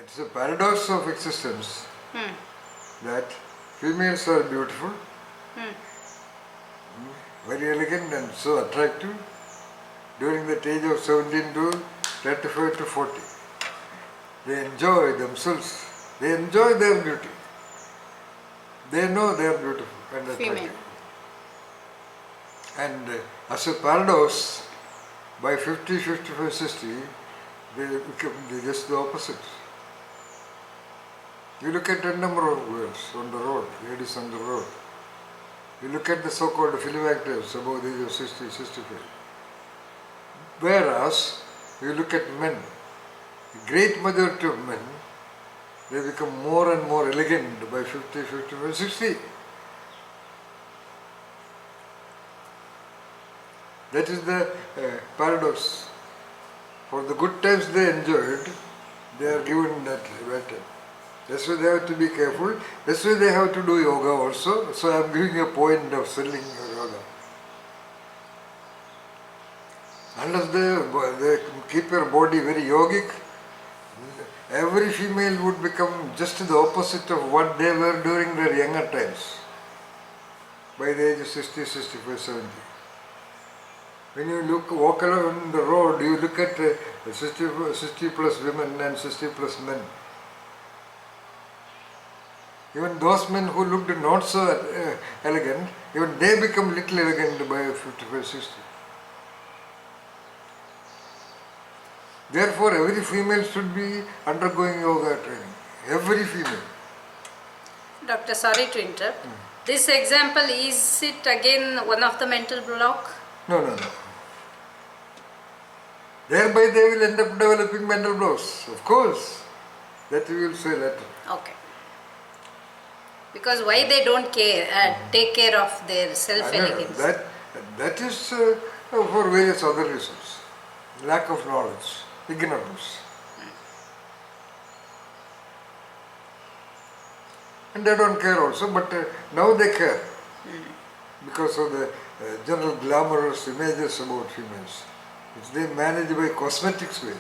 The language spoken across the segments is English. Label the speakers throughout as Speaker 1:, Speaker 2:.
Speaker 1: It's a paradox of existence
Speaker 2: Hmm.
Speaker 1: that females are beautiful,
Speaker 2: Hmm.
Speaker 1: very elegant and so attractive during that age of 17 to 35 to 40. They enjoy themselves, they enjoy their beauty. They know they are beautiful and
Speaker 2: Female.
Speaker 1: attractive. And as a paradox, by 50, 55, 60, they become just the opposite. You look at a number of girls on the road, ladies on the road. You look at the so-called film actors above the age of 60, 65. Whereas, you look at men, the great majority of men, they become more and more elegant by 50, 55, 60. That is the paradox. For the good times they enjoyed, they are given that better. That's why they have to be careful. That's why they have to do yoga also. So I am giving a point of selling yoga. Unless they keep your body very yogic, every female would become just the opposite of what they were during their younger times. By the age of 60, 65, 70. When you walk along the road, you look at 60 plus women and 60 plus men. Even those men who looked not so elegant, even they become little elegant by 55, 60. Therefore, every female should be undergoing yoga training. Every female.
Speaker 2: Doctor, sorry to interrupt. This example, is it again one of the mental block?
Speaker 1: No, no, no. Thereby they will end up developing mental blocks. Of course. That we will say later.
Speaker 2: Okay. Because why they don't take care of their self-elegance?
Speaker 1: That is for various other reasons. Lack of knowledge, ignorance. And they don't care also, but now they care. Because of the general glamorous images about females, which they manage by cosmetics way.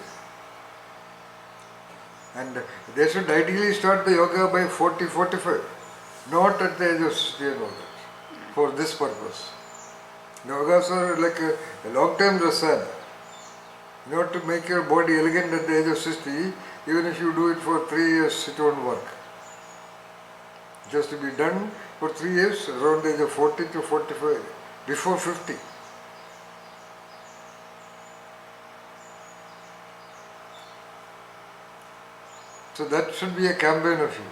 Speaker 1: And they should ideally start the yoga by 40, 45, not at the age of 60 and all that, for this purpose. Yogas are like a long-term rasana. In order to make your body elegant at the age of 60, even if you do it for 3 years, it won't work. It has to be done for 3 years, around the age of 40 to 45, before 50. So that should be a campaign of you.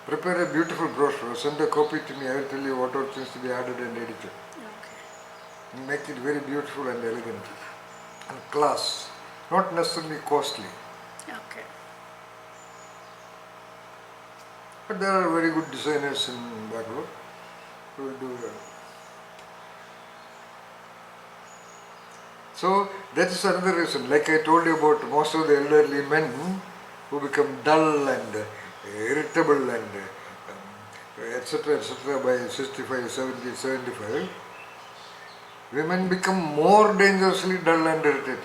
Speaker 1: Prepare a beautiful brochure, send a copy to me, I will tell you what all things to be added and edited.
Speaker 2: Okay.
Speaker 1: And make it very beautiful and elegant and class, not necessarily costly.
Speaker 2: Okay.
Speaker 1: But there are very good designers in Bangalore who will do that. So that is another reason. Like I told you about most of the elderly men who become dull and irritable and etc. by 65, 70, 75. Women become more dangerously dull and irritated.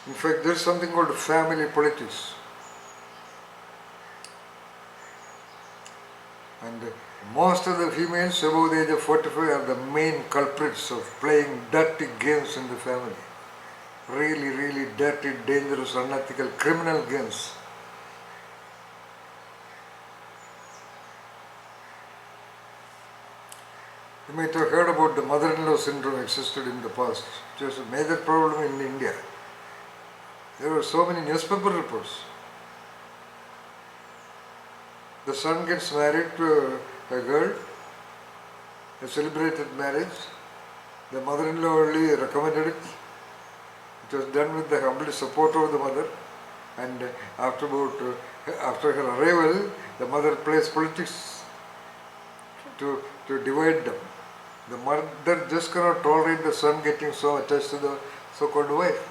Speaker 1: In fact, there is something called family politics. And most of the females above the age of 45 are the main culprits of playing dirty games in the family. Really, really dirty, dangerous, unethical, criminal games. You might have heard about the mother-in-law syndrome existed in the past. It was a major problem in India. There were so many newspaper reports. The son gets married to a girl, a celebrated marriage. The mother-in-law only recommended it. It was done with the humble support of the mother. And after her arrival, the mother plays politics to divide them. The mother just cannot tolerate the son getting so attached to the so-called wife.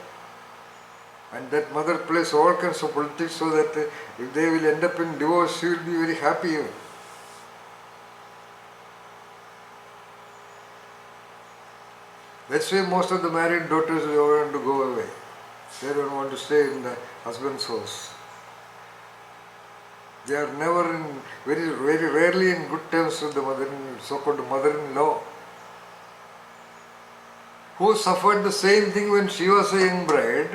Speaker 1: And that mother plays all kinds of politics so that if they will end up in divorce, she will be very happy. That's why most of the married daughters want to go away. They don't want to stay in the husband's house. They are never in, very rarely in good terms with the so-called mother-in-law, who suffered the same thing when she was a young bride.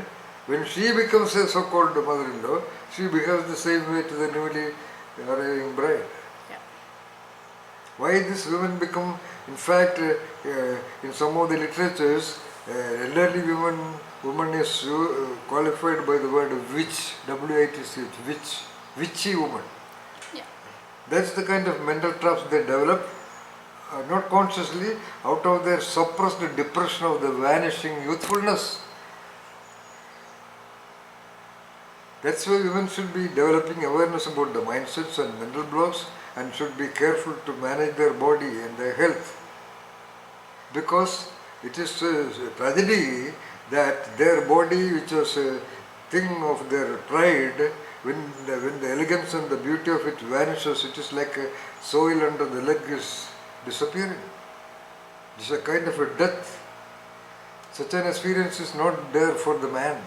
Speaker 1: When she becomes a so-called mother-in-law, she behaves the same way to the newly arriving bride.
Speaker 2: Yeah.
Speaker 1: Why these women become, in fact, in some of the literatures, elderly woman is qualified by the word witch, W-I-T-C-H, witch, witchy woman.
Speaker 2: Yeah.
Speaker 1: That's the kind of mental traps they develop, not consciously, out of their suppressed depression of the vanishing youthfulness. That's why women should be developing awareness about the mindsets and mental blocks, and should be careful to manage their body and their health. Because it is a tragedy that their body, which was a thing of their pride, when the elegance and the beauty of it vanishes, it is like a soil under the leg is disappearing. It is a kind of a death. Such an experience is not there for the man.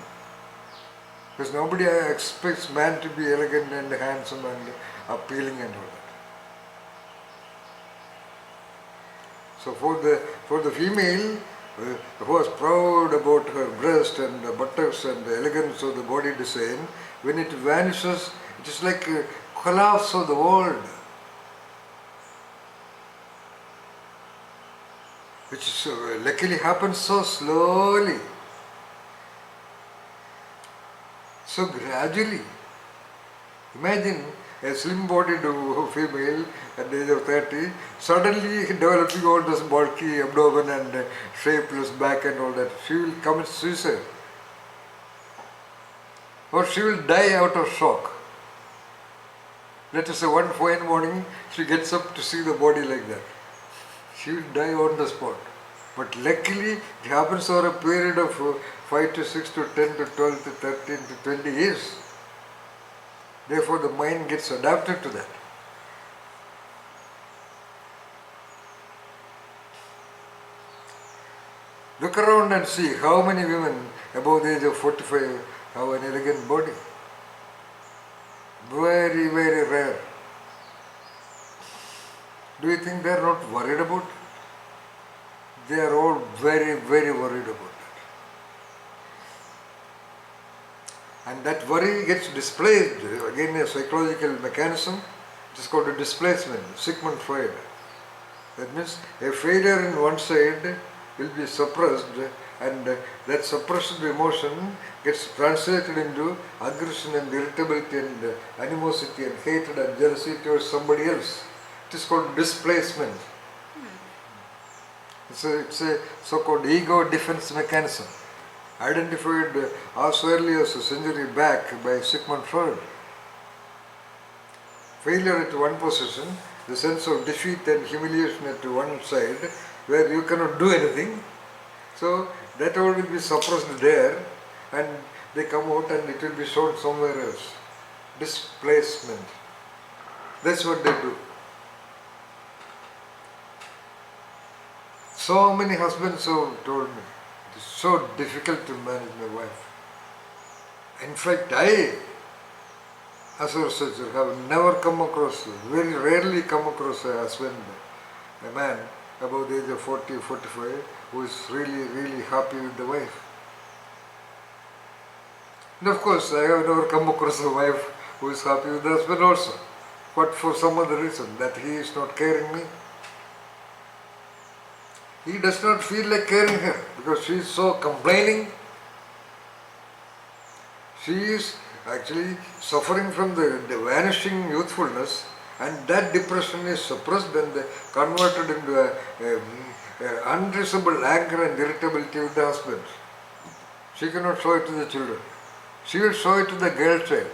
Speaker 1: Because nobody expects man to be elegant and handsome and appealing and all that. So for the female who was proud about her breast and the buttocks and the elegance of the body design, when it vanishes, it is like a collapse of the world, which luckily happens so slowly, so gradually. Imagine a slim-bodied female at the age of 30 suddenly developing all this bulky abdomen and shapeless back and all that. She will commit suicide, or she will die out of shock. Let us say one fine morning she gets up to see the body like that. She will die on the spot. But luckily it happens over a period of 5 to 6 to 10 to 12 to 13 to 20 years. Therefore the mind gets adapted to that. Look around and see how many women above the age of 45 have an elegant body. Very, very rare. Do you think they are not worried about it? They are all very, very worried about it. And that worry gets displaced, again a psychological mechanism. It is called a displacement, Sigmund Freud. That means a failure in one side will be suppressed, and that suppressed emotion gets translated into aggression and irritability and animosity and hatred and jealousy towards somebody else. It is called displacement. It's a so-called ego defense mechanism, identified as early as a century back by Sigmund Freud. Failure at one position, the sense of defeat and humiliation at one side, where you cannot do anything. So that all will be suppressed there, and they come out and it will be shown somewhere else. Displacement. That's what they do. So many husbands have told me, it is so difficult to manage my wife. In fact, I, as a researcher, have never come across, very rarely come across a husband, a man above the age of 40, 45, who is really, really happy with the wife. And of course, I have never come across a wife who is happy with the husband also, but for some other reason, that he is not caring me. He does not feel like caring her because she is so complaining. She is actually suffering from the vanishing youthfulness, and that depression is suppressed and converted into a unreasonable anger and irritability with the husband. She cannot show it to the children. She will show it to the girl child,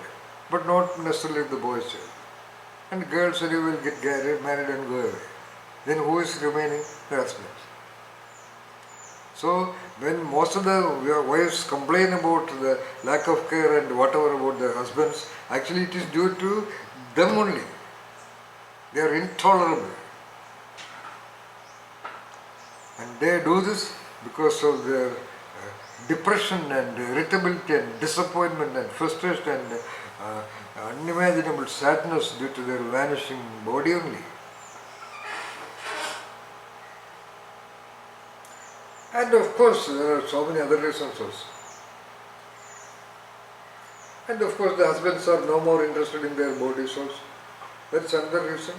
Speaker 1: but not necessarily the boy child. And girls anyway will get married and go away. Then who is remaining? The husband. So when most of the wives complain about the lack of care and whatever about their husbands, actually it is due to them only. They are intolerable. And they do this because of their depression and irritability and disappointment and frustration and unimaginable sadness due to their vanishing body only. And of course, there are so many other reasons also. And of course, the husbands are no more interested in their bodies also. That's another reason.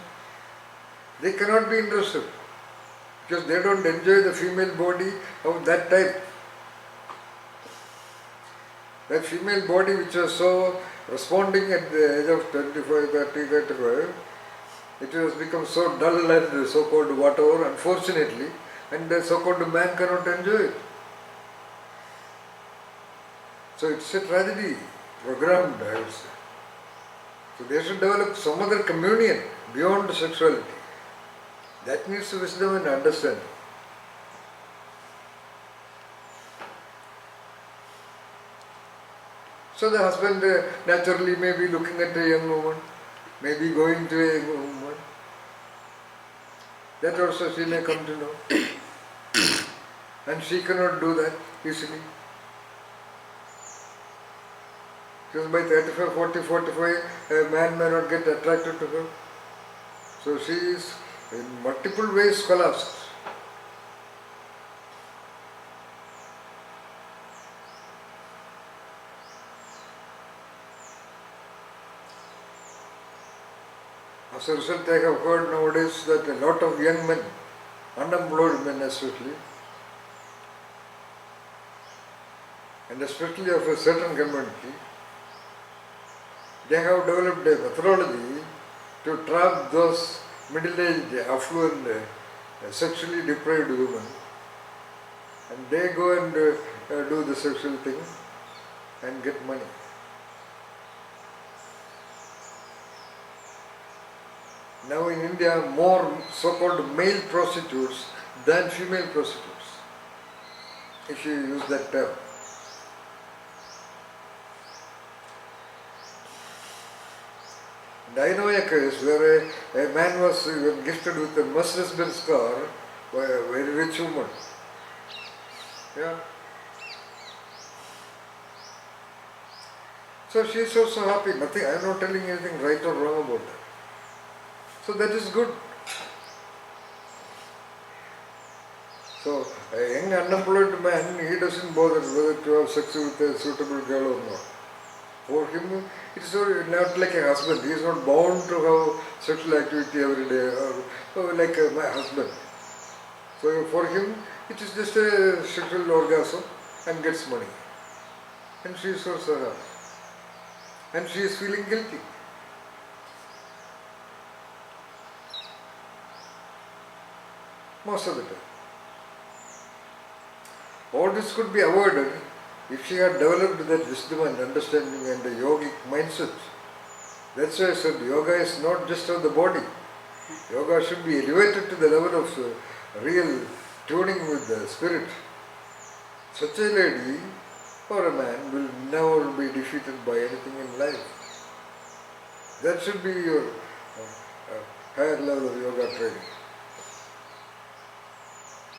Speaker 1: They cannot be interested because they don't enjoy the female body of that type. That female body which was so responding at the age of 25, 30, 35, it has become so dull and so-called whatever, unfortunately, and the so-called man cannot enjoy it. So it's a tragedy programmed, I would say. So they should develop some other communion beyond sexuality. That needs wisdom and understanding. So the husband naturally may be looking at a young woman, may be going to a young woman. That also she may come to know. And she cannot do that easily. Because by 35, 40, 45, a man may not get attracted to her. So she is in multiple ways collapsed. As a result, I have heard nowadays that a lot of young men, unemployed men especially, and especially of a certain community, they have developed a methodology to trap those middle-aged, affluent, sexually deprived women, and they go and do the sexual thing and get money. Now in India, more so-called male prostitutes than female prostitutes, if you use that term. And I know a case where a man was gifted with a Mercedes-Benz car by a very rich woman. Yeah. So she is also happy. Nothing. I am not telling anything right or wrong about that. So that is good. So a young unemployed man, he doesn't bother whether to have sex with a suitable girl or not. For him, it is not like a husband. He is not bound to have sexual activity every day or like my husband. So for him, it is just a sexual orgasm and gets money. And she is also happy. And she is feeling guilty. Most of the time. All this could be avoided if she had developed that wisdom and understanding and a yogic mindset. That's why I said yoga is not just of the body. Yoga should be elevated to the level of real tuning with the spirit. Such a lady or a man will never be defeated by anything in life. That should be your higher level of yoga training.